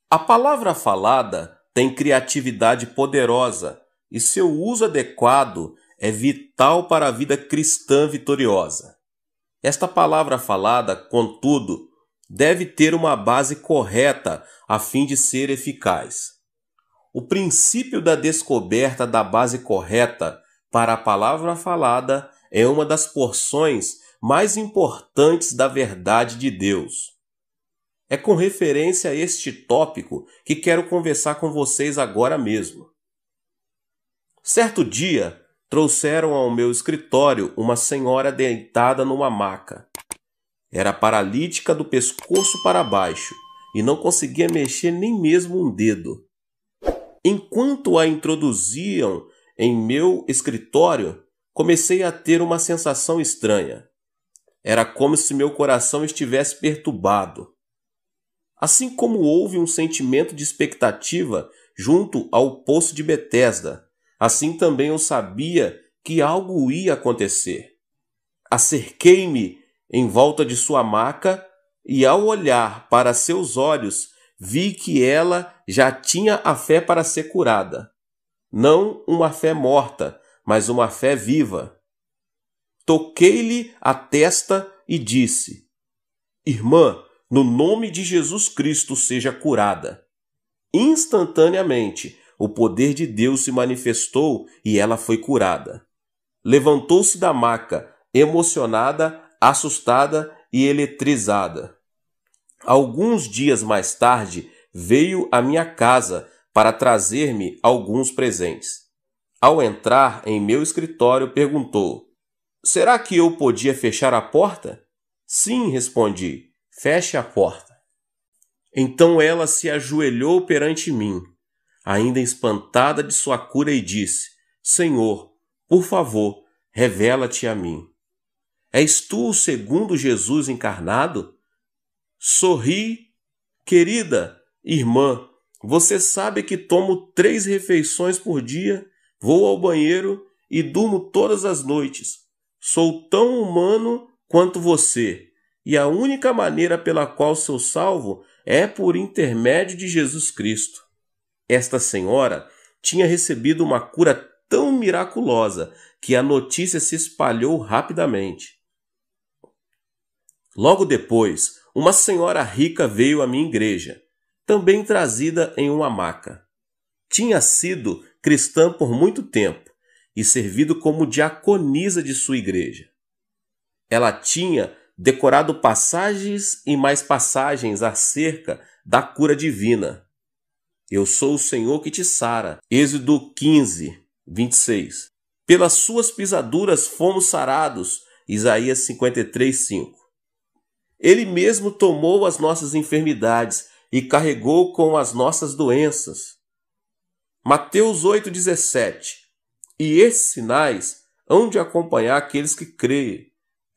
A palavra falada tem criatividade poderosa e seu uso adequado é vital para a vida cristã vitoriosa. Esta palavra falada, contudo, deve ter uma base correta a fim de ser eficaz. O princípio da descoberta da base correta para a palavra falada é uma das porções mais importantes da verdade de Deus. É com referência a este tópico que quero conversar com vocês agora mesmo. Certo dia, trouxeram ao meu escritório uma senhora deitada numa maca. Era paralítica do pescoço para baixo e não conseguia mexer nem mesmo um dedo. Enquanto a introduziam em meu escritório, comecei a ter uma sensação estranha. Era como se meu coração estivesse perturbado. Assim como houve um sentimento de expectativa junto ao poço de Betesda, assim também eu sabia que algo ia acontecer. Acerquei-me em volta de sua maca e, ao olhar para seus olhos, vi que ela já tinha a fé para ser curada. Não uma fé morta, mas uma fé viva. Toquei-lhe a testa e disse: Irmã, no nome de Jesus Cristo seja curada. Instantaneamente, o poder de Deus se manifestou e ela foi curada. Levantou-se da maca, emocionada, assustada e eletrizada. Alguns dias mais tarde, veio à minha casa para trazer-me alguns presentes. Ao entrar em meu escritório, perguntou: Será que eu podia fechar a porta? Sim, respondi. Feche a porta. Então ela se ajoelhou perante mim, ainda espantada de sua cura, e disse: Senhor, por favor, revela-te a mim. És tu o segundo Jesus encarnado? Sorri. Querida irmã, você sabe que tomo 3 refeições por dia, vou ao banheiro e durmo todas as noites. Sou tão humano quanto você. E a única maneira pela qual sou salvo é por intermédio de Jesus Cristo. Esta senhora tinha recebido uma cura tão miraculosa que a notícia se espalhou rapidamente. Logo depois, uma senhora rica veio à minha igreja, também trazida em uma maca. Tinha sido cristã por muito tempo e servido como diaconisa de sua igreja. Ela tinha decorado passagens e mais passagens acerca da cura divina. Eu sou o Senhor que te sara. Êxodo 15, 26. Pelas suas pisaduras fomos sarados. Isaías 53, 5. Ele mesmo tomou as nossas enfermidades e carregou com as nossas doenças. Mateus 8, 17. E esses sinais hão de acompanhar aqueles que creem.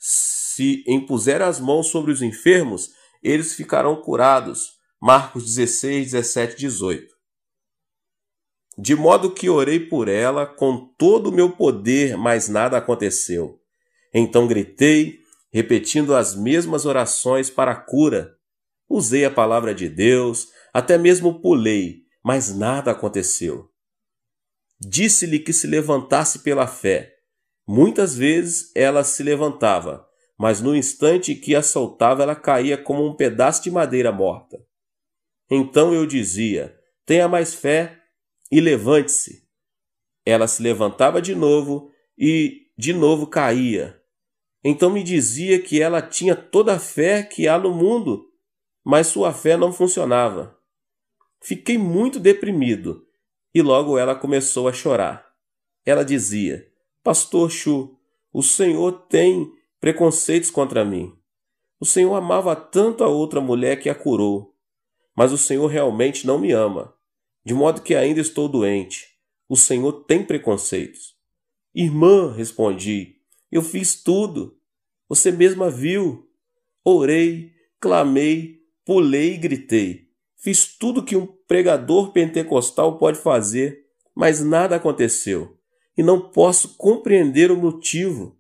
Se impuser as mãos sobre os enfermos, eles ficarão curados. Marcos 16, 17, 18. De modo que orei por ela com todo o meu poder, mas nada aconteceu. Então gritei, repetindo as mesmas orações para a cura. Usei a palavra de Deus, até mesmo pulei, mas nada aconteceu. Disse-lhe que se levantasse pela fé. Muitas vezes ela se levantava, mas no instante que a soltava ela caía como um pedaço de madeira morta. Então eu dizia: tenha mais fé e levante-se. Ela se levantava de novo e de novo caía. Então me dizia que ela tinha toda a fé que há no mundo, mas sua fé não funcionava. Fiquei muito deprimido e logo ela começou a chorar. Ela dizia: Pastor Chu, o Senhor tem preconceitos contra mim. O Senhor amava tanto a outra mulher que a curou, mas o Senhor realmente não me ama, de modo que ainda estou doente. O Senhor tem preconceitos. Irmã, respondi, eu fiz tudo. Você mesma viu. Orei, clamei, pulei e gritei. Fiz tudo que um pregador pentecostal pode fazer, mas nada aconteceu. E não posso compreender o motivo.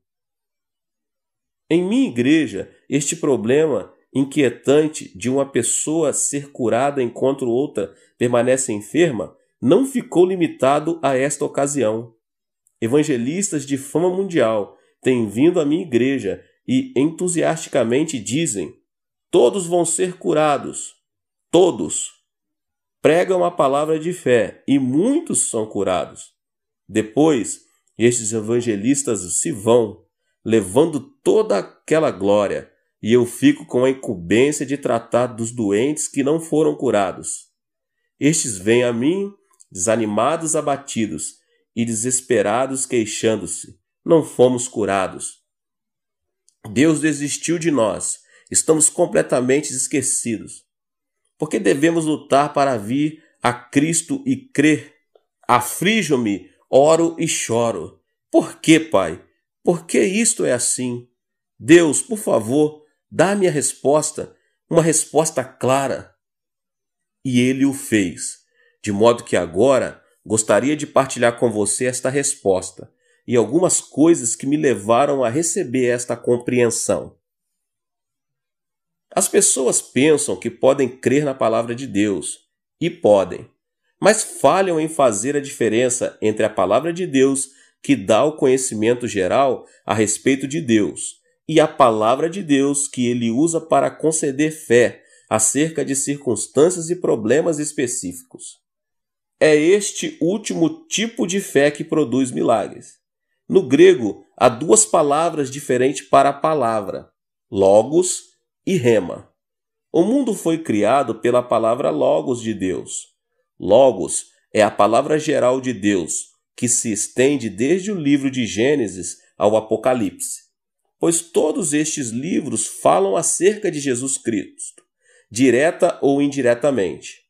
Em minha igreja, este problema inquietante de uma pessoa ser curada enquanto outra permanece enferma não ficou limitado a esta ocasião. Evangelistas de fama mundial têm vindo à minha igreja e entusiasticamente dizem: todos vão ser curados. Todos. Pregam a palavra de fé e muitos são curados. Depois, estes evangelistas se vão, levando toda aquela glória, e eu fico com a incumbência de tratar dos doentes que não foram curados. Estes vêm a mim, desanimados, abatidos e desesperados, queixando-se: não fomos curados. Deus desistiu de nós, estamos completamente esquecidos. Por que devemos lutar para vir a Cristo e crer? Aflijo-me, oro e choro. Por que, Pai? Por que isto é assim? Deus, por favor, dá-me a resposta, uma resposta clara. E ele o fez, de modo que agora gostaria de partilhar com você esta resposta e algumas coisas que me levaram a receber esta compreensão. As pessoas pensam que podem crer na palavra de Deus, e podem, mas falham em fazer a diferença entre a palavra de Deus, que dá o conhecimento geral a respeito de Deus, e a palavra de Deus que ele usa para conceder fé acerca de circunstâncias e problemas específicos. É este último tipo de fé que produz milagres. No grego, há duas palavras diferentes para a palavra: logos e rema. O mundo foi criado pela palavra logos de Deus. Logos é a palavra geral de Deus, que se estende desde o livro de Gênesis ao Apocalipse, pois todos estes livros falam acerca de Jesus Cristo, direta ou indiretamente.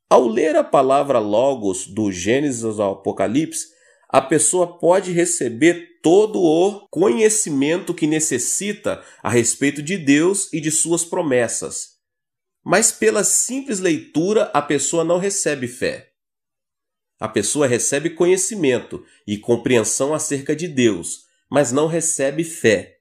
Ao ler a palavra logos do Gênesis ao Apocalipse, a pessoa pode receber todo o conhecimento que necessita a respeito de Deus e de suas promessas. Mas pela simples leitura, a pessoa não recebe fé. A pessoa recebe conhecimento e compreensão acerca de Deus, mas não recebe fé.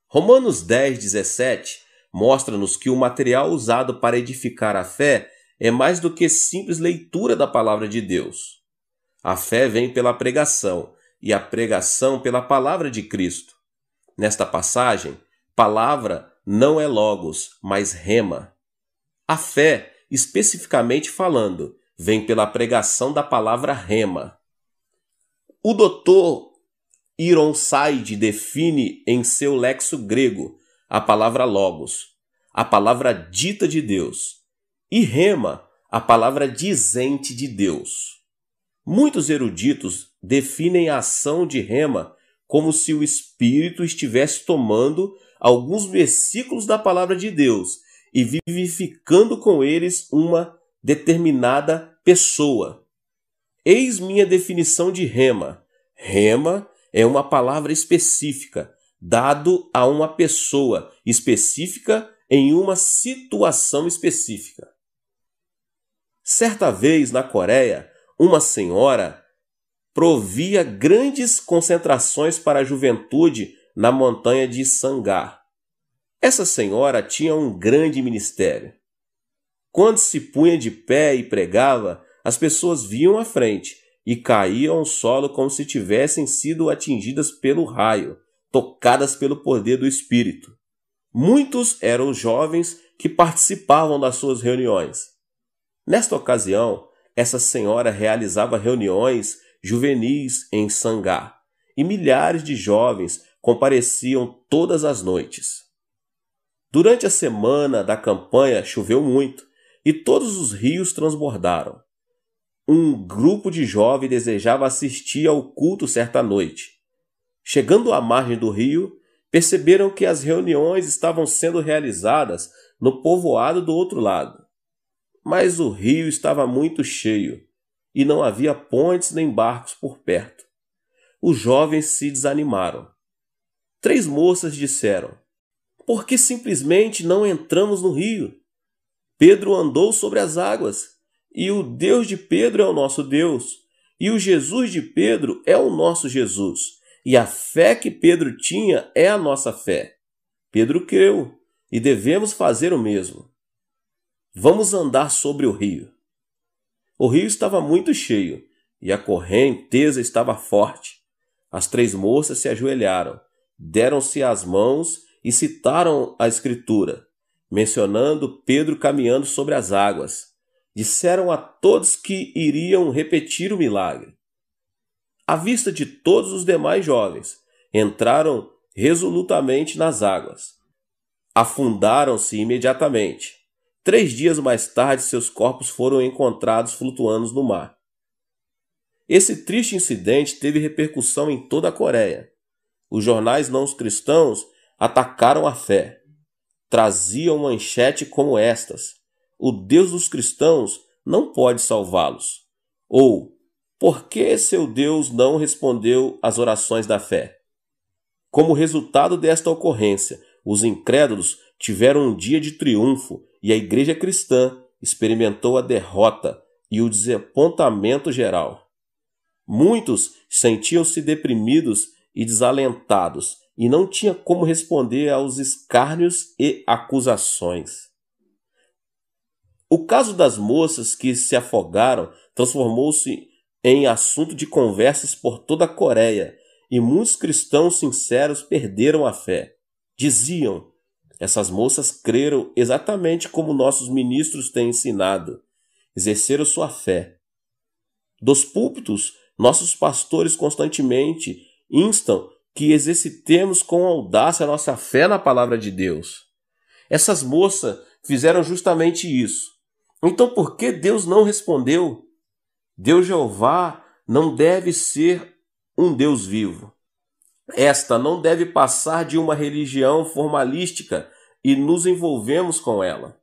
Romanos 10:17 mostra-nos que o material usado para edificar a fé é mais do que simples leitura da palavra de Deus. A fé vem pela pregação, e a pregação pela palavra de Cristo. Nesta passagem, palavra não é logos, mas rema. A fé, especificamente falando, vem pela pregação da palavra rema. O Dr. Ironside define em seu lexo grego a palavra logos, a palavra dita de Deus, e rema, a palavra dizente de Deus. Muitos eruditos definem a ação de rema como se o Espírito estivesse tomando alguns versículos da palavra de Deus e vivificando com eles uma determinada pessoa. Eis minha definição de rema. Rema é uma palavra específica, dado a uma pessoa específica em uma situação específica. Certa vez, na Coreia, uma senhora provia grandes concentrações para a juventude na montanha de Sangar. Essa senhora tinha um grande ministério. Quando se punha de pé e pregava, as pessoas viam à frente e caíam ao solo como se tivessem sido atingidas pelo raio, tocadas pelo poder do Espírito. Muitos eram os jovens que participavam das suas reuniões. Nesta ocasião, essa senhora realizava reuniões juvenis em Sangar, e milhares de jovens compareciam todas as noites. Durante a semana da campanha choveu muito, e todos os rios transbordaram. Um grupo de jovens desejava assistir ao culto certa noite. Chegando à margem do rio, perceberam que as reuniões estavam sendo realizadas no povoado do outro lado. Mas o rio estava muito cheio e não havia pontes nem barcos por perto. Os jovens se desanimaram. 3 moças disseram: por que simplesmente não entramos no rio? Pedro andou sobre as águas, e o Deus de Pedro é o nosso Deus, e o Jesus de Pedro é o nosso Jesus, e a fé que Pedro tinha é a nossa fé. Pedro creu, e devemos fazer o mesmo. Vamos andar sobre o rio. O rio estava muito cheio e a correnteza estava forte. As 3 moças se ajoelharam, deram-se as mãos e citaram a Escritura, mencionando Pedro caminhando sobre as águas. Disseram a todos que iriam repetir o milagre. À vista de todos os demais jovens, entraram resolutamente nas águas. Afundaram-se imediatamente. 3 dias mais tarde, seus corpos foram encontrados flutuando no mar. Esse triste incidente teve repercussão em toda a Coreia. Os jornais não cristãos atacaram a fé. Traziam manchetes como estas: "O Deus dos cristãos não pode salvá-los", ou "Por que seu Deus não respondeu às orações da fé?". Como resultado desta ocorrência, os incrédulos tiveram um dia de triunfo e a igreja cristã experimentou a derrota e o desapontamento geral. Muitos sentiam-se deprimidos e desalentados e não tinham como responder aos escárnios e acusações. O caso das moças que se afogaram transformou-se em assunto de conversas por toda a Coreia e muitos cristãos sinceros perderam a fé. Diziam: essas moças creram exatamente como nossos ministros têm ensinado, exerceram sua fé. Dos púlpitos, nossos pastores constantemente instam que exercitemos com audácia a nossa fé na palavra de Deus. Essas moças fizeram justamente isso. Então por que Deus não respondeu? Deus Jeová não deve ser um Deus vivo. Esta não deve passar de uma religião formalística e nos envolvemos com ela.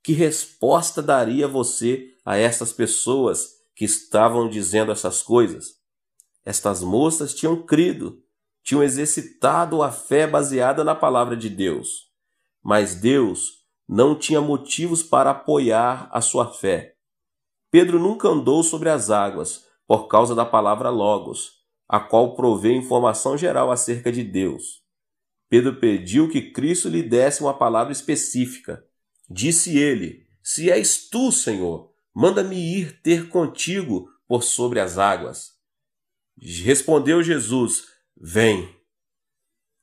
Que resposta daria você a essas pessoas que estavam dizendo essas coisas? Estas moças tinham crido, tinham exercitado a fé baseada na palavra de Deus. Mas Deus não tinha motivos para apoiar a sua fé. Pedro nunca andou sobre as águas por causa da palavra Logos, a qual provê informação geral acerca de Deus. Pedro pediu que Cristo lhe desse uma palavra específica. Disse ele: "Se és tu, Senhor, manda-me ir ter contigo por sobre as águas." Respondeu Jesus: "Vem."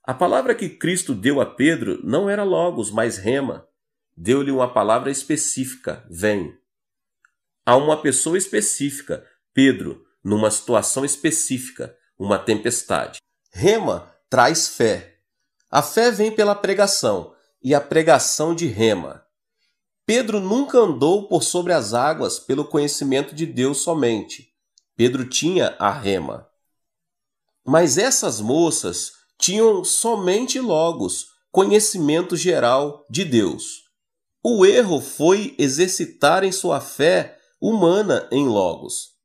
A palavra que Cristo deu a Pedro não era Logos, mas Rema. Deu-lhe uma palavra específica: vem. A uma pessoa específica, Pedro, numa situação específica, uma tempestade. Rema traz fé. A fé vem pela pregação, e a pregação de Rema. Pedro nunca andou por sobre as águas pelo conhecimento de Deus somente. Pedro tinha a Rema. Mas essas moças tinham somente Logos, conhecimento geral de Deus. O erro foi exercitarem sua fé humana em Logos.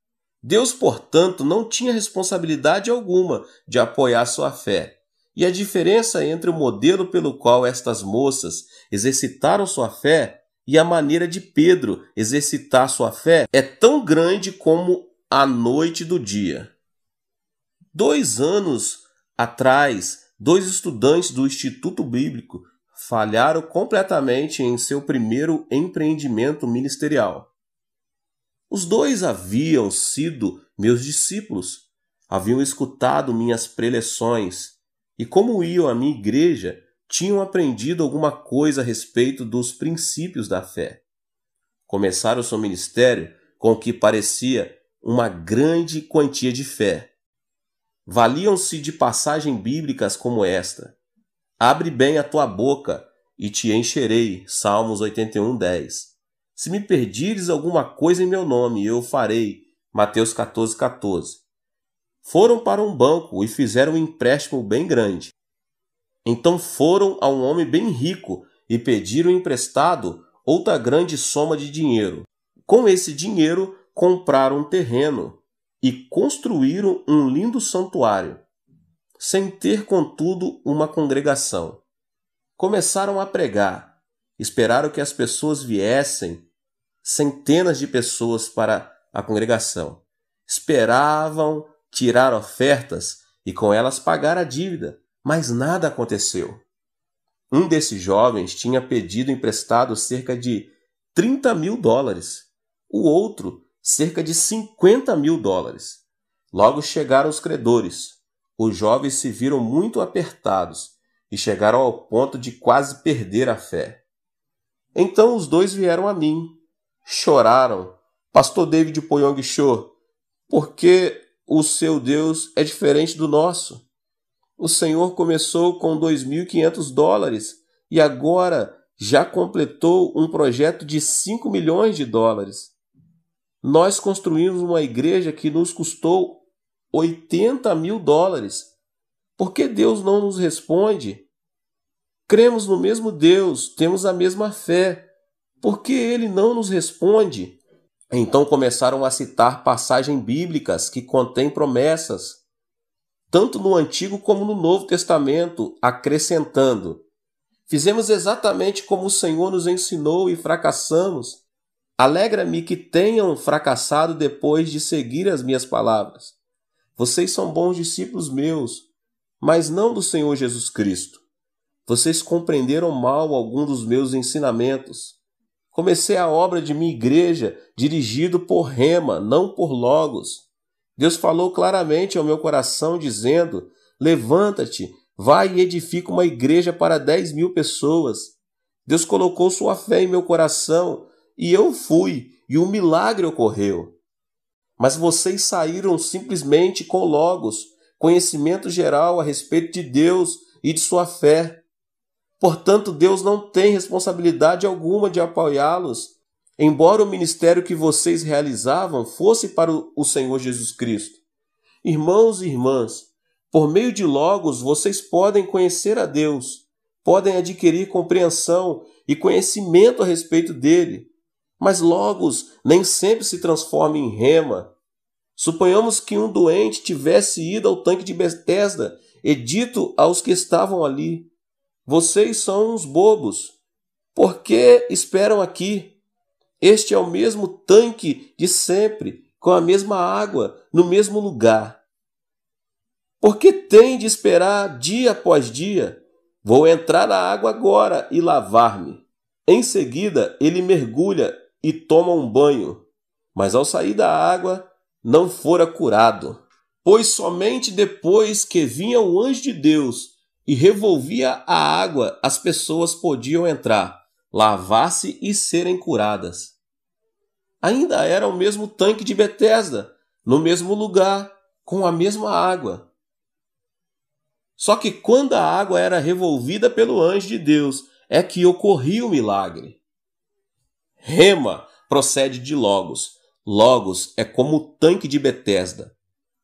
Deus, portanto, não tinha responsabilidade alguma de apoiar sua fé. E a diferença entre o modelo pelo qual estas moças exercitaram sua fé e a maneira de Pedro exercitar sua fé é tão grande como a noite do dia. 2 anos atrás, 2 estudantes do Instituto Bíblico falharam completamente em seu primeiro empreendimento ministerial. Os 2 haviam sido meus discípulos, haviam escutado minhas preleções e, como iam à minha igreja, tinham aprendido alguma coisa a respeito dos princípios da fé. Começaram seu ministério com o que parecia uma grande quantia de fé. Valiam-se de passagens bíblicas como esta: "Abre bem a tua boca e te encherei", Salmos 81:10. "Se me pedires alguma coisa em meu nome, eu farei", Mateus 14:14. Foram para um banco e fizeram um empréstimo bem grande. Então foram a um homem bem rico e pediram emprestado outra grande soma de dinheiro. Com esse dinheiro, compraram um terreno e construíram um lindo santuário, sem ter, contudo, uma congregação. Começaram a pregar, esperaram que as pessoas viessem, centenas de pessoas para a congregação. Esperavam tirar ofertas e com elas pagar a dívida, mas nada aconteceu. Um desses jovens tinha pedido emprestado cerca de $30.000, o outro cerca de $50.000. Logo chegaram os credores. Os jovens se viram muito apertados e chegaram ao ponto de quase perder a fé. Então os dois vieram a mim. Choraram. Pastor David Poyong Cho, porque o seu Deus é diferente do nosso. O Senhor começou com $2.500 e agora já completou um projeto de $5 milhões. Nós construímos uma igreja que nos custou $80.000. Por que Deus não nos responde? Cremos no mesmo Deus, temos a mesma fé. Por que Ele não nos responde? Então começaram a citar passagens bíblicas que contêm promessas, tanto no Antigo como no Novo Testamento, acrescentando: fizemos exatamente como o Senhor nos ensinou e fracassamos. Alegra-me que tenham fracassado depois de seguir as minhas palavras. Vocês são bons discípulos meus, mas não do Senhor Jesus Cristo. Vocês compreenderam mal algum dos meus ensinamentos. Comecei a obra de minha igreja dirigido por Rema, não por Logos. Deus falou claramente ao meu coração, dizendo: levanta-te, vai e edifica uma igreja para 10.000 pessoas. Deus colocou sua fé em meu coração e eu fui, e um milagre ocorreu. Mas vocês saíram simplesmente com Logos, conhecimento geral a respeito de Deus e de sua fé. Portanto, Deus não tem responsabilidade alguma de apoiá-los, embora o ministério que vocês realizavam fosse para o Senhor Jesus Cristo. Irmãos e irmãs, por meio de Logos vocês podem conhecer a Deus, podem adquirir compreensão e conhecimento a respeito dele. Mas Logos nem sempre se transforma em Rema. Suponhamos que um doente tivesse ido ao tanque de Betesda e dito aos que estavam ali: vocês são uns bobos. Por que esperam aqui? Este é o mesmo tanque de sempre, com a mesma água, no mesmo lugar. Por que tem de esperar dia após dia? Vou entrar na água agora e lavar-me. Em seguida, ele mergulha e toma um banho, mas ao sair da água, não fora curado. Pois somente depois que vinha o anjo de Deus e revolvia a água, as pessoas podiam entrar, lavar-se e serem curadas. Ainda era o mesmo tanque de Betesda, no mesmo lugar, com a mesma água. Só que quando a água era revolvida pelo anjo de Deus, é que ocorria o milagre. Rema procede de Logos. Logos é como o tanque de Betesda.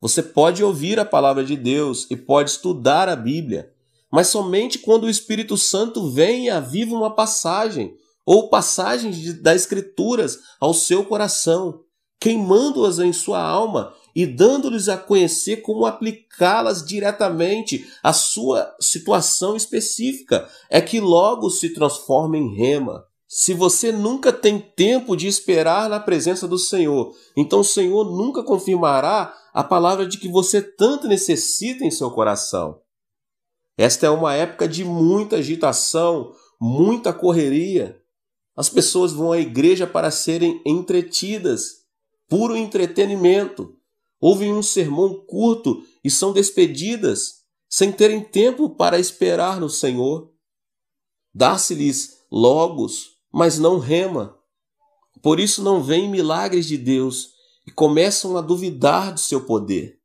Você pode ouvir a palavra de Deus e pode estudar a Bíblia, mas somente quando o Espírito Santo vem e aviva uma passagem ou passagens das Escrituras ao seu coração, queimando-as em sua alma e dando-lhes a conhecer como aplicá-las diretamente à sua situação específica, é que logo se transforma em Rema. Se você nunca tem tempo de esperar na presença do Senhor, então o Senhor nunca confirmará a palavra de que você tanto necessita em seu coração. Esta é uma época de muita agitação, muita correria. As pessoas vão à igreja para serem entretidas, puro entretenimento. Ouvem um sermão curto e são despedidas, sem terem tempo para esperar no Senhor. Dá-se-lhes Logos, mas não Rema. Por isso não vêm milagres de Deus e começam a duvidar do seu poder.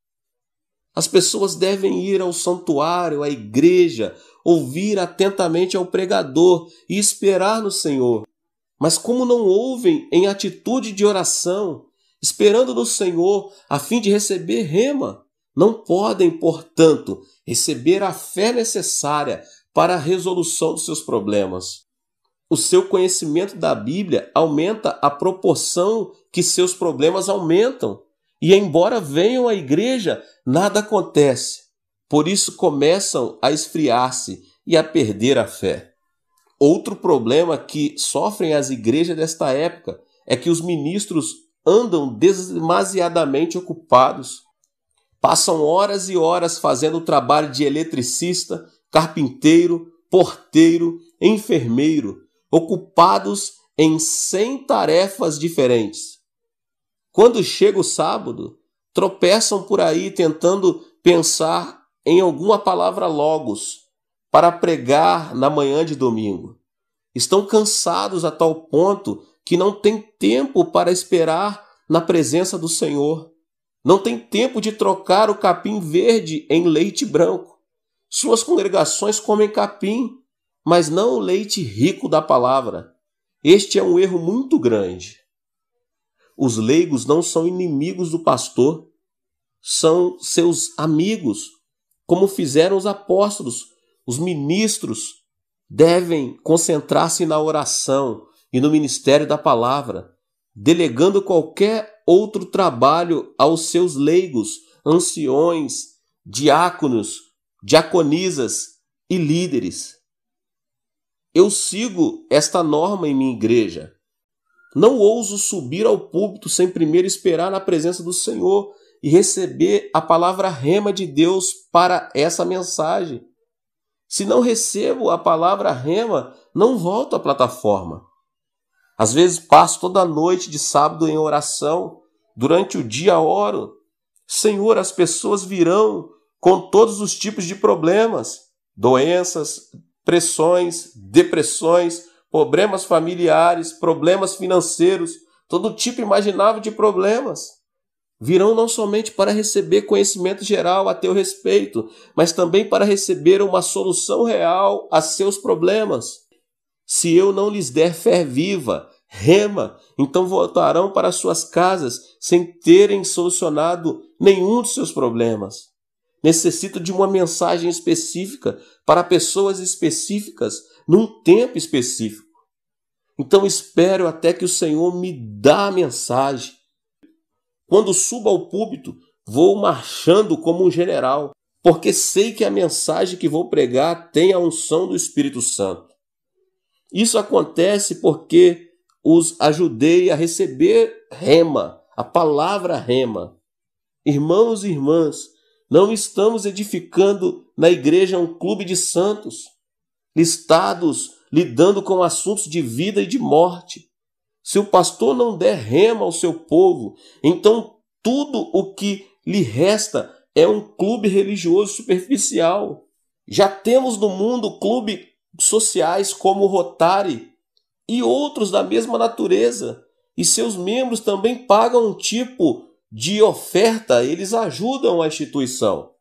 As pessoas devem ir ao santuário, à igreja, ouvir atentamente ao pregador e esperar no Senhor. Mas como não ouvem em atitude de oração, esperando no Senhor a fim de receber Rema, não podem, portanto, receber a fé necessária para a resolução dos seus problemas. O seu conhecimento da Bíblia aumenta à proporção que seus problemas aumentam. E embora venham à igreja, nada acontece. Por isso começam a esfriar-se e a perder a fé. Outro problema que sofrem as igrejas desta época é que os ministros andam demasiadamente ocupados. Passam horas e horas fazendo o trabalho de eletricista, carpinteiro, porteiro, enfermeiro, ocupados em 100 tarefas diferentes. Quando chega o sábado, tropeçam por aí tentando pensar em alguma palavra logos para pregar na manhã de domingo. Estão cansados a tal ponto que não têm tempo para esperar na presença do Senhor. Não tem tempo de trocar o capim verde em leite branco. Suas congregações comem capim, mas não o leite rico da palavra. Este é um erro muito grande. Os leigos não são inimigos do pastor, são seus amigos, como fizeram os apóstolos. Os ministros devem concentrar-se na oração e no ministério da palavra, delegando qualquer outro trabalho aos seus leigos, anciões, diáconos, diaconisas e líderes. Eu sigo esta norma em minha igreja. Não ouso subir ao púlpito sem primeiro esperar na presença do Senhor e receber a palavra rema de Deus para essa mensagem. Se não recebo a palavra rema, não volto à plataforma. Às vezes passo toda a noite de sábado em oração. Durante o dia oro. Senhor, as pessoas virão com todos os tipos de problemas, doenças, pressões, depressões, problemas familiares, problemas financeiros, todo tipo imaginável de problemas. Virão não somente para receber conhecimento geral a teu respeito, mas também para receber uma solução real a seus problemas. Se eu não lhes der fé viva, rema, então voltarão para suas casas sem terem solucionado nenhum de seus problemas. Necessito de uma mensagem específica para pessoas específicas, num tempo específico. Então espero até que o Senhor me dá a mensagem. Quando subo ao púlpito, vou marchando como um general, porque sei que a mensagem que vou pregar tem a unção do Espírito Santo. Isso acontece porque os ajudei a receber rema, a palavra rema. Irmãos e irmãs, não estamos edificando na igreja um clube de santos, listados, lidando com assuntos de vida e de morte. Se o pastor não der rema ao seu povo, então tudo o que lhe resta é um clube religioso superficial. Já temos no mundo clubes sociais como o Rotary e outros da mesma natureza, e seus membros também pagam um tipo de oferta, eles ajudam a instituição.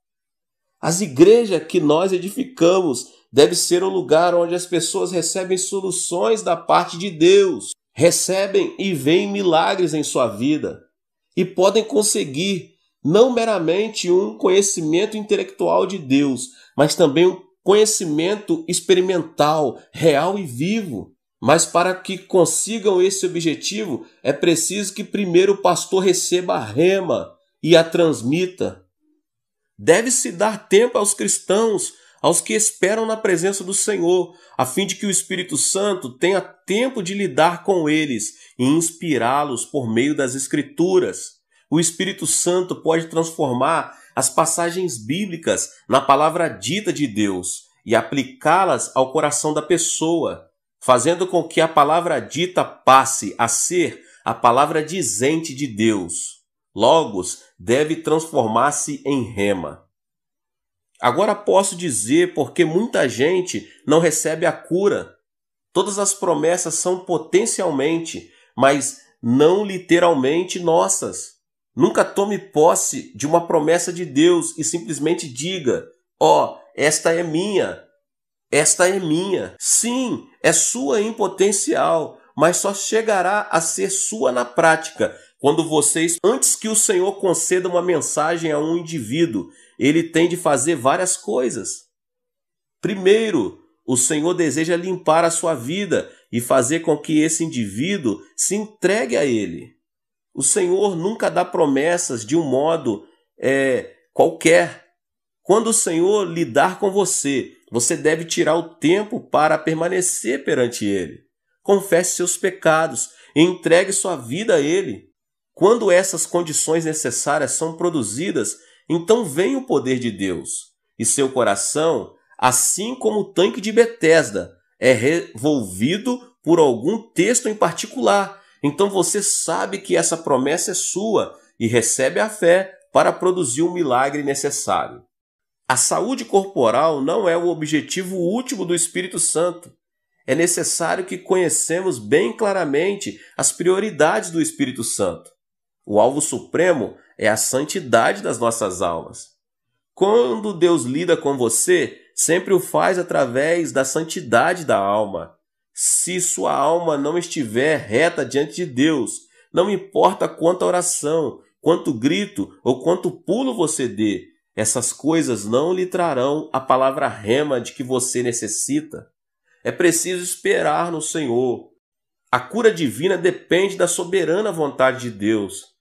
As igrejas que nós edificamos devem ser um lugar onde as pessoas recebem soluções da parte de Deus, recebem e veem milagres em sua vida e podem conseguir não meramente um conhecimento intelectual de Deus, mas também um conhecimento experimental, real e vivo. Mas para que consigam esse objetivo, é preciso que primeiro o pastor receba a rema e a transmita. Deve-se dar tempo aos cristãos, aos que esperam na presença do Senhor, a fim de que o Espírito Santo tenha tempo de lidar com eles e inspirá-los por meio das Escrituras. O Espírito Santo pode transformar as passagens bíblicas na palavra dita de Deus e aplicá-las ao coração da pessoa, fazendo com que a palavra dita passe a ser a palavra dizente de Deus. Logos deve transformar-se em rema. Agora posso dizer porque muita gente não recebe a cura. Todas as promessas são potencialmente, mas não literalmente nossas. Nunca tome posse de uma promessa de Deus e simplesmente diga: ó, esta é minha. Esta é minha. Sim, é sua em potencial, mas só chegará a ser sua na prática quando vocês, antes que o Senhor conceda uma mensagem a um indivíduo, ele tem de fazer várias coisas. Primeiro, o Senhor deseja limpar a sua vida e fazer com que esse indivíduo se entregue a ele. O Senhor nunca dá promessas de um modo qualquer. Quando o Senhor lidar com você, você deve tirar o tempo para permanecer perante Ele. Confesse seus pecados e entregue sua vida a Ele. Quando essas condições necessárias são produzidas, então vem o poder de Deus e seu coração assim como o tanque de Betesda é revolvido por algum texto em particular. Então você sabe que essa promessa é sua e recebe a fé para produzir o milagre necessário. A saúde corporal não é o objetivo último do Espírito Santo. É necessário que conhecemos bem claramente as prioridades do Espírito Santo. O alvo supremo é a santidade das nossas almas. Quando Deus lida com você, sempre o faz através da santidade da alma. Se sua alma não estiver reta diante de Deus, não importa quanta oração, quanto grito ou quanto pulo você dê, essas coisas não lhe trarão a palavra rema de que você necessita. É preciso esperar no Senhor. A cura divina depende da soberana vontade de Deus.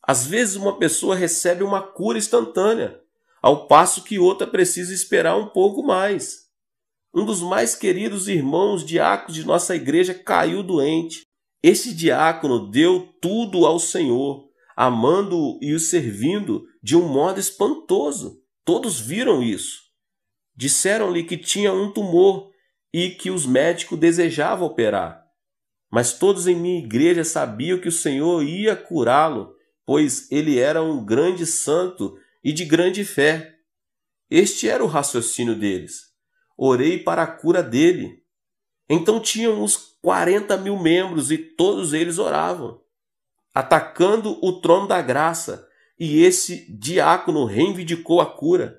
Às vezes uma pessoa recebe uma cura instantânea, ao passo que outra precisa esperar um pouco mais. Um dos mais queridos irmãos diáconos de nossa igreja caiu doente. Este diácono deu tudo ao Senhor, amando-o e o servindo de um modo espantoso. Todos viram isso. Disseram-lhe que tinha um tumor e que os médicos desejavam operar. Mas todos em minha igreja sabiam que o Senhor ia curá-lo, pois ele era um grande santo e de grande fé. Este era o raciocínio deles. Orei para a cura dele. Então tinham uns 40 mil membros e todos eles oravam, atacando o trono da graça, e esse diácono reivindicou a cura.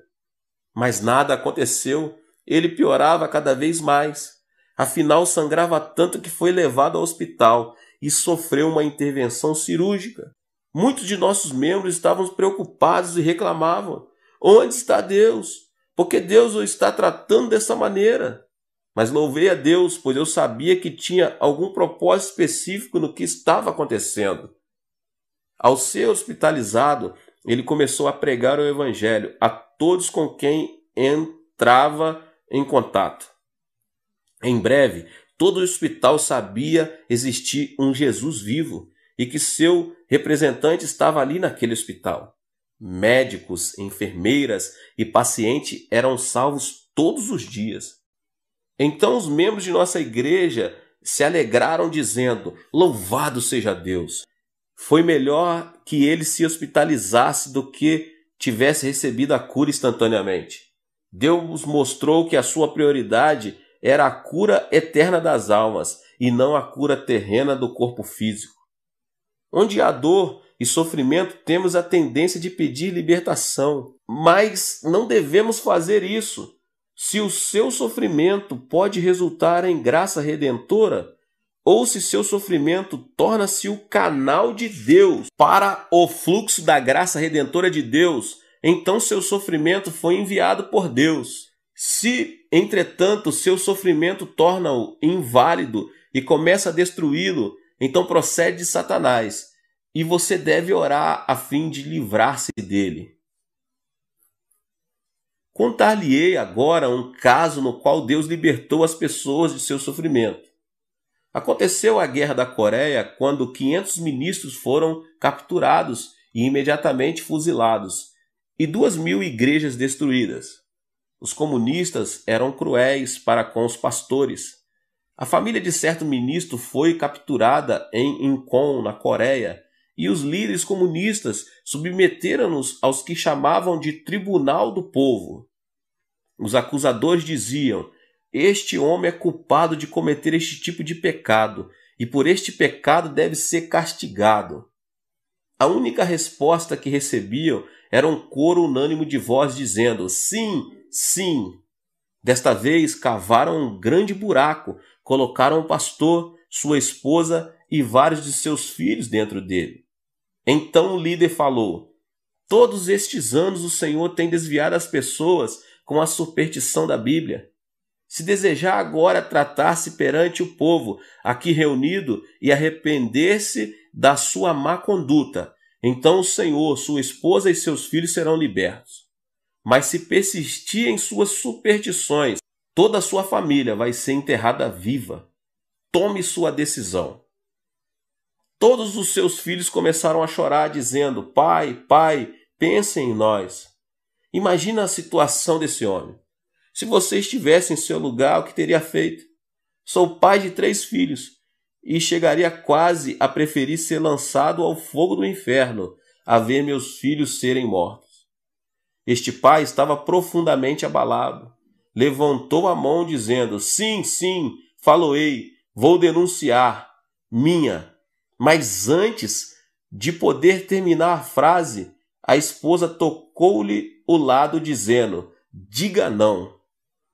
Mas nada aconteceu, ele piorava cada vez mais. Afinal, sangrava tanto que foi levado ao hospital e sofreu uma intervenção cirúrgica. Muitos de nossos membros estavam preocupados e reclamavam: onde está Deus? Por que Deus o está tratando dessa maneira? Mas louvei a Deus, pois eu sabia que tinha algum propósito específico no que estava acontecendo. Ao ser hospitalizado, ele começou a pregar o Evangelho a todos com quem entrava em contato. Em breve, todo o hospital sabia existir um Jesus vivo e que seu representante estava ali naquele hospital. Médicos, enfermeiras e pacientes eram salvos todos os dias. Então os membros de nossa igreja se alegraram dizendo: louvado seja Deus! Foi melhor que ele se hospitalizasse do que tivesse recebido a cura instantaneamente. Deus mostrou que a sua prioridade era a cura eterna das almas e não a cura terrena do corpo físico. Onde há dor e sofrimento, temos a tendência de pedir libertação, mas não devemos fazer isso. Se o seu sofrimento pode resultar em graça redentora, ou se seu sofrimento torna-se o canal de Deus para o fluxo da graça redentora de Deus, então seu sofrimento foi enviado por Deus. Se, entretanto, seu sofrimento torna-o inválido e começa a destruí-lo, então procede de Satanás, e você deve orar a fim de livrar-se dele. Contar-lhe-ei agora um caso no qual Deus libertou as pessoas de seu sofrimento. Aconteceu a Guerra da Coreia quando 500 ministros foram capturados e imediatamente fuzilados, e 2.000 igrejas destruídas. Os comunistas eram cruéis para com os pastores. A família de certo ministro foi capturada em Incheon, na Coreia, e os líderes comunistas submeteram-nos aos que chamavam de Tribunal do Povo. Os acusadores diziam: este homem é culpado de cometer este tipo de pecado, e por este pecado deve ser castigado. A única resposta que recebiam era um coro unânime de voz dizendo: sim, sim. Desta vez cavaram um grande buraco, colocaram o pastor, sua esposa e vários de seus filhos dentro dele. Então o líder falou: todos estes anos o Senhor tem desviado as pessoas com a superstição da Bíblia. Se desejar agora tratar-se perante o povo aqui reunido e arrepender-se da sua má conduta, então o Senhor, sua esposa e seus filhos serão libertos. Mas se persistir em suas superstições, toda a sua família vai ser enterrada viva. Tome sua decisão. Todos os seus filhos começaram a chorar, dizendo: pai, pai, pense em nós. Imagina a situação desse homem. Se você estivesse em seu lugar, o que teria feito? Sou pai de 3 filhos e chegaria quase a preferir ser lançado ao fogo do inferno a ver meus filhos serem mortos. Este pai estava profundamente abalado. Levantou a mão dizendo: sim, sim, faloei, vou denunciar, minha. Mas antes de poder terminar a frase, a esposa tocou-lhe o lado dizendo: diga não.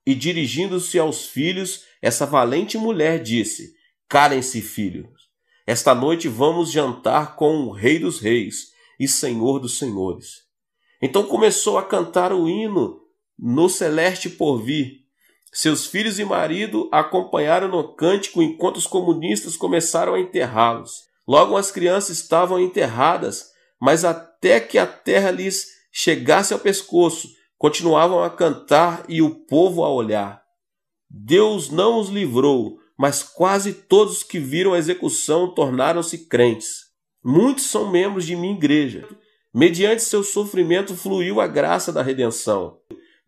E dirigindo-se aos filhos, essa valente mulher disse: calem-se, filhos. Esta noite vamos jantar com o Rei dos Reis e Senhor dos Senhores. Então começou a cantar o hino no celeste porvir. Seus filhos e marido acompanharam no cântico enquanto os comunistas começaram a enterrá-los. Logo as crianças estavam enterradas, mas até que a terra lhes chegasse ao pescoço, continuavam a cantar e o povo a olhar. Deus não os livrou, mas quase todos que viram a execução tornaram-se crentes. Muitos são membros de minha igreja. Mediante seu sofrimento fluiu a graça da redenção.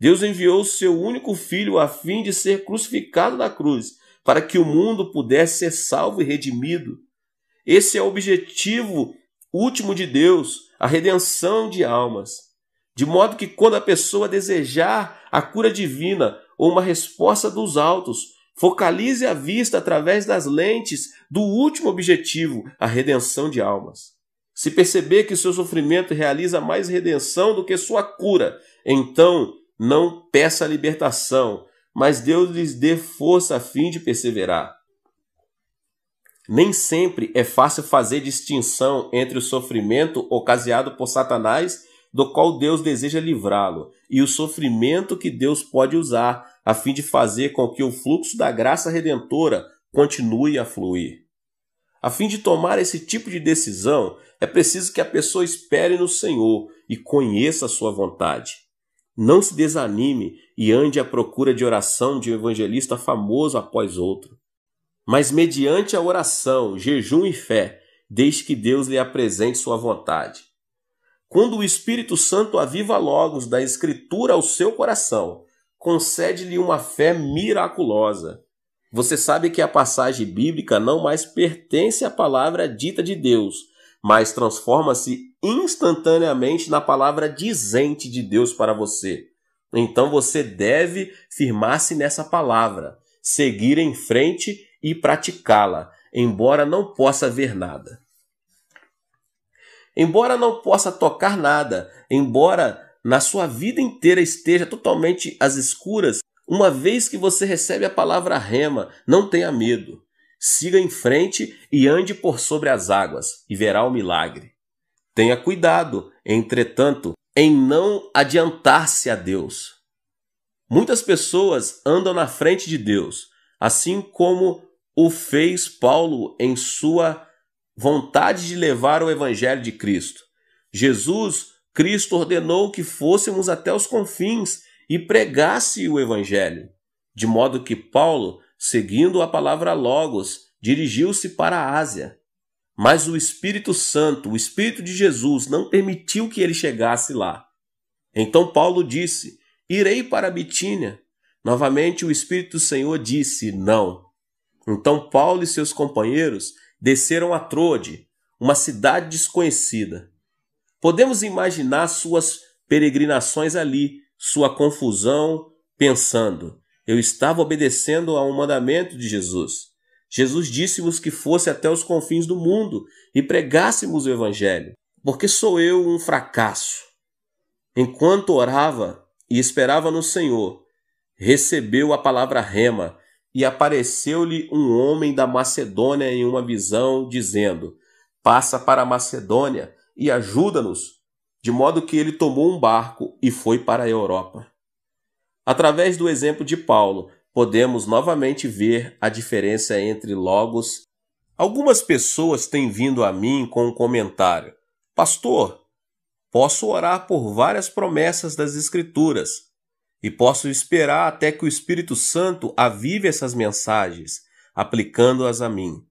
Deus enviou seu único filho a fim de ser crucificado na cruz, para que o mundo pudesse ser salvo e redimido. Esse é o objetivo último de Deus, a redenção de almas. De modo que quando a pessoa desejar a cura divina ou uma resposta dos altos, focalize a vista através das lentes do último objetivo, a redenção de almas. Se perceber que seu sofrimento realiza mais redenção do que sua cura, então não peça libertação, mas Deus lhes dê força a fim de perseverar. Nem sempre é fácil fazer distinção entre o sofrimento ocasionado por Satanás, do qual Deus deseja livrá-lo, e o sofrimento que Deus pode usar a fim de fazer com que o fluxo da graça redentora continue a fluir. A fim de tomar esse tipo de decisão, é preciso que a pessoa espere no Senhor e conheça a sua vontade. Não se desanime e ande à procura de oração de um evangelista famoso após outro. Mas mediante a oração, jejum e fé, deixe que Deus lhe apresente sua vontade. Quando o Espírito Santo aviva logos da Escritura ao seu coração, concede-lhe uma fé miraculosa. Você sabe que a passagem bíblica não mais pertence à palavra dita de Deus, mas transforma-se instantaneamente na palavra dizente de Deus para você. Então você deve firmar-se nessa palavra, seguir em frente e praticá-la, embora não possa ver nada. Embora não possa tocar nada, embora na sua vida inteira esteja totalmente às escuras, uma vez que você recebe a palavra rema, não tenha medo. Siga em frente e ande por sobre as águas, e verá o milagre. Tenha cuidado, entretanto, em não adiantar-se a Deus. Muitas pessoas andam na frente de Deus, assim como o fez Paulo em sua vontade de levar o evangelho de Cristo. Cristo ordenou que fôssemos até os confins e pregasse o evangelho, de modo que Paulo, seguindo a palavra Logos, dirigiu-se para a Ásia. Mas o Espírito Santo, o Espírito de Jesus, não permitiu que ele chegasse lá. Então Paulo disse: irei para a Bitínia. Novamente o Espírito do Senhor disse: não. Então Paulo e seus companheiros desceram a Troade, uma cidade desconhecida. Podemos imaginar suas peregrinações ali, sua confusão, pensando: eu estava obedecendo a um mandamento de Jesus. Jesus disse-nos que fosse até os confins do mundo e pregássemos o evangelho. Porque sou eu um fracasso? Enquanto orava e esperava no Senhor, recebeu a palavra rema e apareceu-lhe um homem da Macedônia em uma visão, dizendo: passa para a Macedônia e ajuda-nos. De modo que ele tomou um barco e foi para a Europa. Através do exemplo de Paulo, podemos novamente ver a diferença entre Logos. Algumas pessoas têm vindo a mim com um comentário: pastor, posso orar por várias promessas das Escrituras e posso esperar até que o Espírito Santo avive essas mensagens, aplicando-as a mim.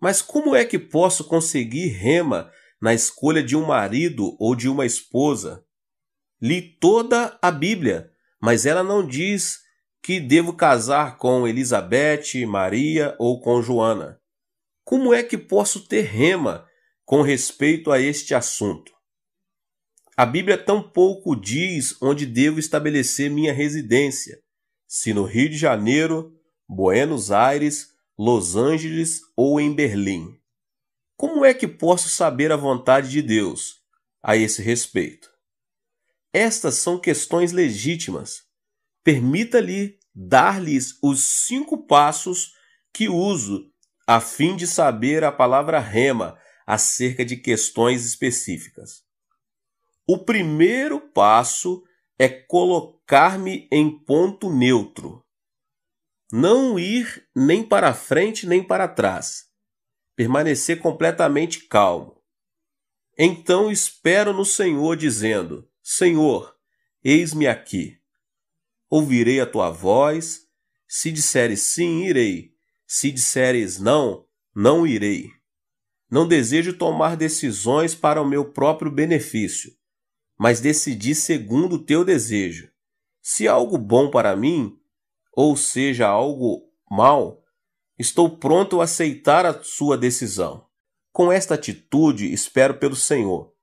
Mas como é que posso conseguir rema na escolha de um marido ou de uma esposa? Li toda a Bíblia, mas ela não diz que devo casar com Elizabeth, Maria ou com Joana. Como é que posso ter rema com respeito a este assunto? A Bíblia tampouco diz onde devo estabelecer minha residência, se no Rio de Janeiro, Buenos Aires, Los Angeles ou em Berlim. Como é que posso saber a vontade de Deus a esse respeito? Estas são questões legítimas. Permita-lhe dar-lhes os 5 passos que uso a fim de saber a palavra rema acerca de questões específicas. O primeiro passo é colocar-me em ponto neutro. Não ir nem para frente nem para trás. Permanecer completamente calmo. Então espero no Senhor, dizendo: Senhor, eis-me aqui. Ouvirei a tua voz. Se disseres sim, irei. Se disseres não, não irei. Não desejo tomar decisões para o meu próprio benefício, mas decidi segundo o teu desejo. Se algo bom para mim, ou seja algo mal, estou pronto a aceitar a sua decisão. Com esta atitude, espero pelo Senhor.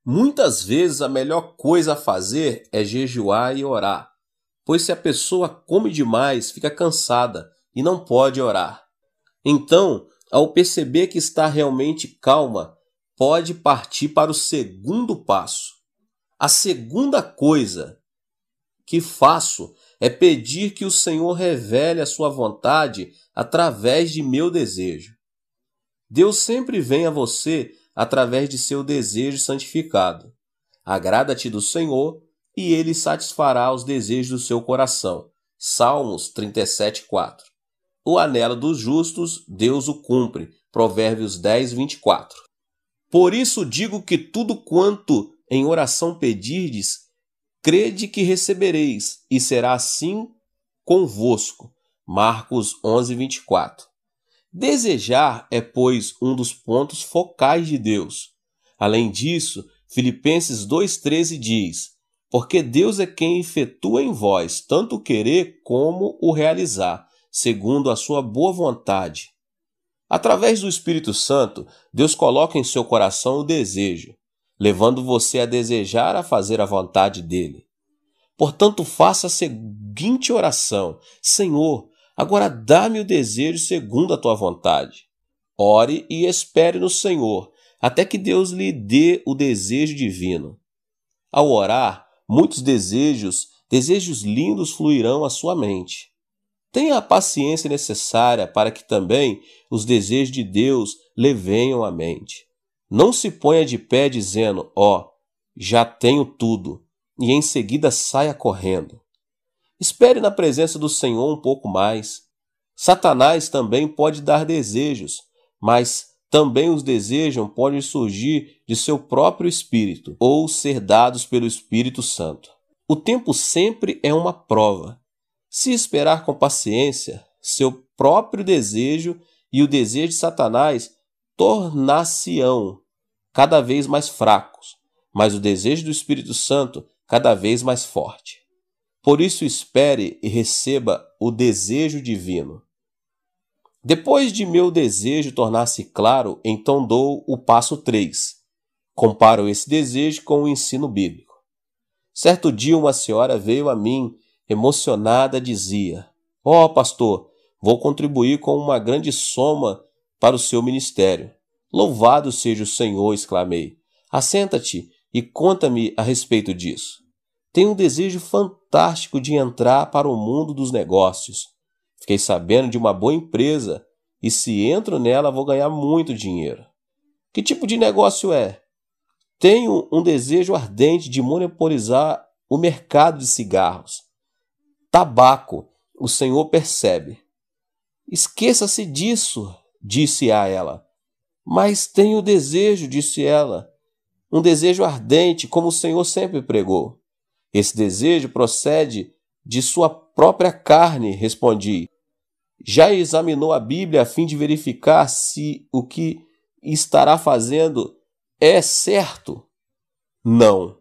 Muitas vezes a melhor coisa a fazer é jejuar e orar, pois se a pessoa come demais, fica cansada e não pode orar. Então, ao perceber que está realmente calma, pode partir para o segundo passo. A segunda coisa que faço é pedir que o Senhor revele a sua vontade através de meu desejo. Deus sempre vem a você através de seu desejo santificado. Agrada-te do Senhor e Ele satisfará os desejos do seu coração. Salmos 37:4. O anelo dos justos, Deus o cumpre. Provérbios 10:24. Por isso digo que tudo quanto em oração pedirdes, crede que recebereis, e será assim convosco. Marcos 11:24. Desejar é, pois, um dos pontos focais de Deus. Além disso, Filipenses 2:13 diz: porque Deus é quem efetua em vós tanto o querer como o realizar, segundo a sua boa vontade. Através do Espírito Santo, Deus coloca em seu coração o desejo, levando você a desejar a fazer a vontade dele. Portanto, faça a seguinte oração: Senhor, agora dá-me o desejo segundo a tua vontade. Ore e espere no Senhor, até que Deus lhe dê o desejo divino. Ao orar, muitos desejos lindos fluirão à sua mente. Tenha a paciência necessária para que também os desejos de Deus lhe venham à mente. Não se ponha de pé dizendo: já tenho tudo, e em seguida saia correndo. Espere na presença do Senhor um pouco mais. Satanás também pode dar desejos, mas também os desejos podem surgir de seu próprio espírito ou ser dados pelo Espírito Santo. O tempo sempre é uma prova. Se esperar com paciência, seu próprio desejo e o desejo de Satanás tornar-se-ão cada vez mais fracos, mas o desejo do Espírito Santo cada vez mais forte. Por isso espere e receba o desejo divino. Depois de meu desejo tornar-se claro, então dou o passo 3. Comparo esse desejo com o ensino bíblico. Certo dia uma senhora veio a mim, emocionada, dizia: pastor, vou contribuir com uma grande soma para o seu ministério. Louvado seja o Senhor, exclamei. Assenta-te e conta-me a respeito disso. Tenho um desejo fantástico de entrar para o mundo dos negócios. Fiquei sabendo de uma boa empresa e se entro nela vou ganhar muito dinheiro. Que tipo de negócio é? Tenho um desejo ardente de monopolizar o mercado de cigarros. Tabaco, o Senhor percebe. Esqueça-se disso, disse a ela. Mas tenho desejo, disse ela. Um desejo ardente, como o Senhor sempre pregou. Esse desejo procede de sua própria carne, respondi. Já examinou a Bíblia a fim de verificar se o que estará fazendo é certo? Não.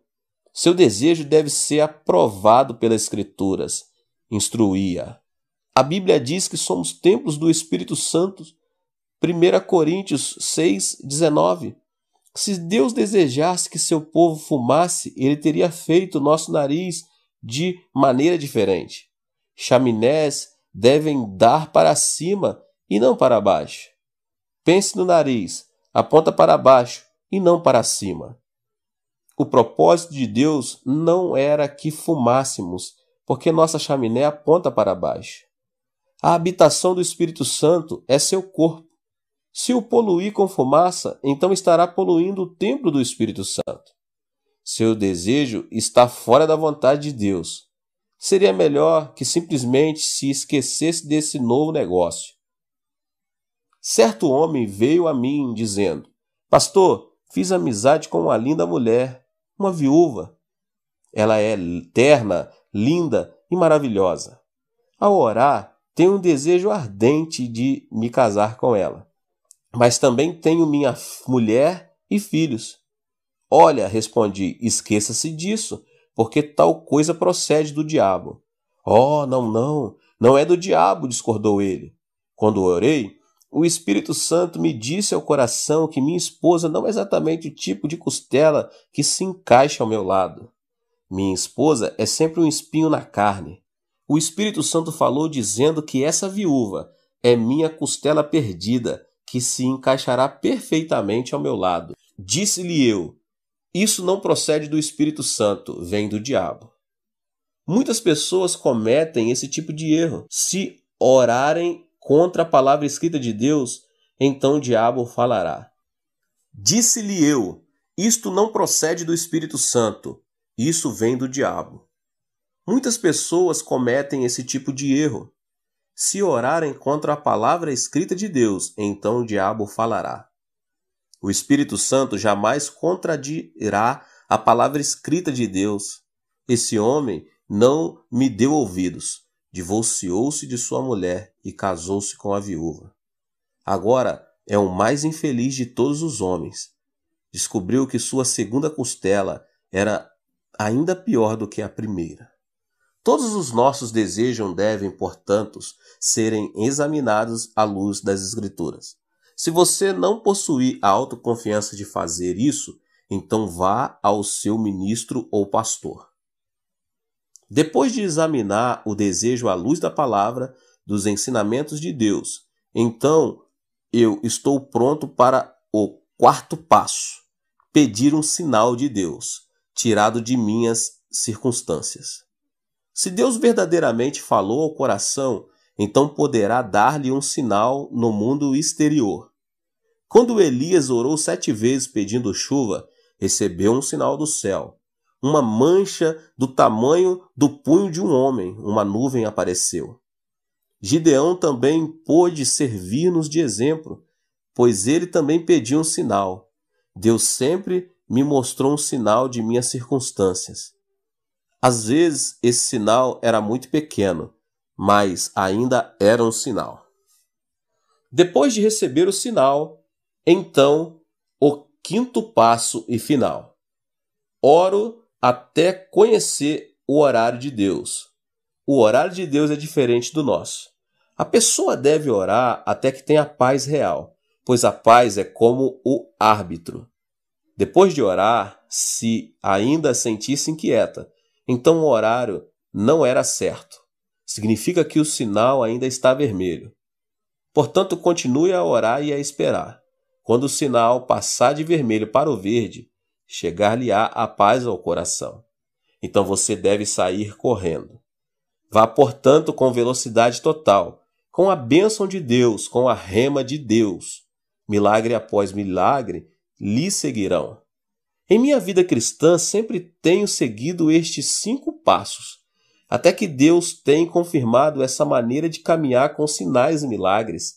Seu desejo deve ser aprovado pelas Escrituras. Instruía. A Bíblia diz que somos templos do Espírito Santo. 1 Coríntios 6:19. Se Deus desejasse que seu povo fumasse, ele teria feito nosso nariz de maneira diferente. Chaminés devem dar para cima e não para baixo. Pense no nariz, aponta para baixo e não para cima. O propósito de Deus não era que fumássemos, porque nossa chaminé aponta para baixo. A habitação do Espírito Santo é seu corpo. Se o poluir com fumaça, então estará poluindo o templo do Espírito Santo. Seu desejo está fora da vontade de Deus. Seria melhor que simplesmente se esquecesse desse novo negócio. Certo homem veio a mim dizendo: Pastor, fiz amizade com uma linda mulher, uma viúva. Ela é terna, linda e maravilhosa. Ao orar, tenho um desejo ardente de me casar com ela. Mas também tenho minha mulher e filhos. Olha, respondi, esqueça-se disso, porque tal coisa procede do diabo. Oh, não é do diabo, discordou ele. Quando orei, o Espírito Santo me disse ao coração que minha esposa não é exatamente o tipo de costela que se encaixa ao meu lado. Minha esposa é sempre um espinho na carne. O Espírito Santo falou dizendo que essa viúva é minha costela perdida, que se encaixará perfeitamente ao meu lado. Disse-lhe eu, isso não procede do Espírito Santo, vem do diabo. Muitas pessoas cometem esse tipo de erro. Se orarem contra a palavra escrita de Deus, então o diabo falará. Disse-lhe eu, isto não procede do Espírito Santo, isso vem do diabo. Muitas pessoas cometem esse tipo de erro. Se orarem contra a palavra escrita de Deus, então o diabo falará. O Espírito Santo jamais contradirá a palavra escrita de Deus. Esse homem não me deu ouvidos, divorciou-se de sua mulher e casou-se com a viúva. Agora é o mais infeliz de todos os homens. Descobriu que sua segunda costela era ainda pior do que a primeira. Todos os nossos desejos devem, portanto, serem examinados à luz das Escrituras. Se você não possuir a autoconfiança de fazer isso, então vá ao seu ministro ou pastor. Depois de examinar o desejo à luz da palavra, dos ensinamentos de Deus, então eu estou pronto para o quarto passo: pedir um sinal de Deus, tirado de minhas circunstâncias. Se Deus verdadeiramente falou ao coração, então poderá dar-lhe um sinal no mundo exterior. Quando Elias orou 7 vezes pedindo chuva, recebeu um sinal do céu. Uma mancha do tamanho do punho de um homem, uma nuvem apareceu. Gideão também pôde servir-nos de exemplo, pois ele também pediu um sinal. Deus sempre me mostrou um sinal de minhas circunstâncias. Às vezes, esse sinal era muito pequeno, mas ainda era um sinal. Depois de receber o sinal, então, o quinto passo e final. Oro até conhecer o horário de Deus. O horário de Deus é diferente do nosso. A pessoa deve orar até que tenha paz real, pois a paz é como o árbitro. Depois de orar, se ainda sentir-se inquieta, então o horário não era certo. Significa que o sinal ainda está vermelho. Portanto, continue a orar e a esperar. Quando o sinal passar de vermelho para o verde, chegar-lhe-á a paz ao coração. Então você deve sair correndo. Vá, portanto, com velocidade total, com a bênção de Deus, com a rema de Deus. Milagre após milagre lhe seguirão. Em minha vida cristã, sempre tenho seguido estes 5 passos, até que Deus tem confirmado essa maneira de caminhar com sinais e milagres.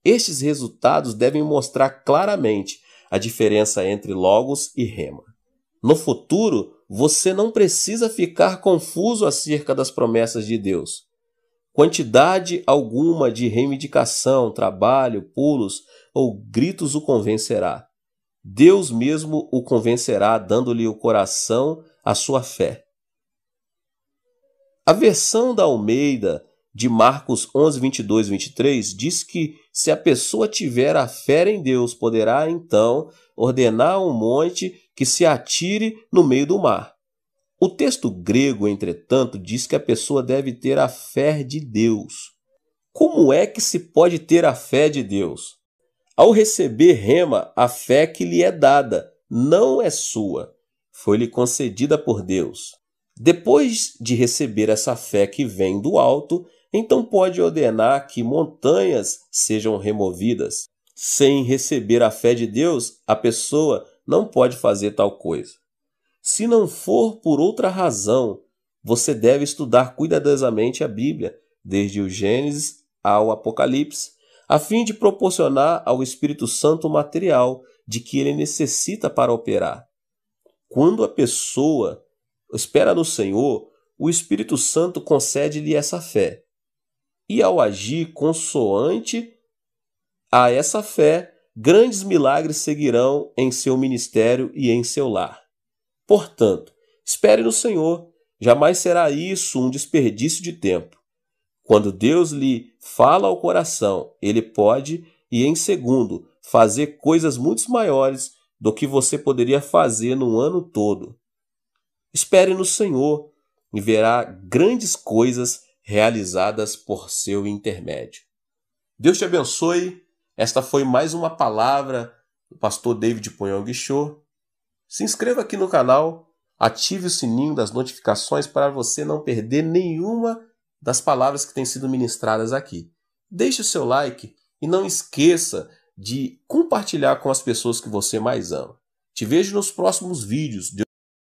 Estes resultados devem mostrar claramente a diferença entre logos e rema. No futuro, você não precisa ficar confuso acerca das promessas de Deus. Quantidade alguma de reivindicação, trabalho, pulos ou gritos o convencerá. Deus mesmo o convencerá, dando-lhe o coração a sua fé. A versão da Almeida de Marcos 11, 22 e 23 diz que se a pessoa tiver a fé em Deus, poderá então ordenar a um monte que se atire no meio do mar. O texto grego, entretanto, diz que a pessoa deve ter a fé de Deus. Como é que se pode ter a fé de Deus? Ao receber rema, a fé que lhe é dada não é sua, foi-lhe concedida por Deus. Depois de receber essa fé que vem do alto, então pode ordenar que montanhas sejam removidas. Sem receber a fé de Deus, a pessoa não pode fazer tal coisa. Se não for por outra razão, você deve estudar cuidadosamente a Bíblia, desde o Gênesis ao Apocalipse, a fim de proporcionar ao Espírito Santo o material de que ele necessita para operar. Quando a pessoa espera no Senhor, o Espírito Santo concede-lhe essa fé. E ao agir consoante a essa fé, grandes milagres seguirão em seu ministério e em seu lar. Portanto, espere no Senhor, jamais será isso um desperdício de tempo. Quando Deus lhe fala ao coração, ele pode, e em segundo, fazer coisas muito maiores do que você poderia fazer no ano todo. Espere no Senhor e verá grandes coisas realizadas por seu intermédio. Deus te abençoe. Esta foi mais uma palavra do pastor David Poyon Guichot. Se inscreva aqui no canal, ative o sininho das notificações para você não perder nenhuma das palavras que têm sido ministradas aqui. Deixe o seu like e não esqueça de compartilhar com as pessoas que você mais ama. Te vejo nos próximos vídeos.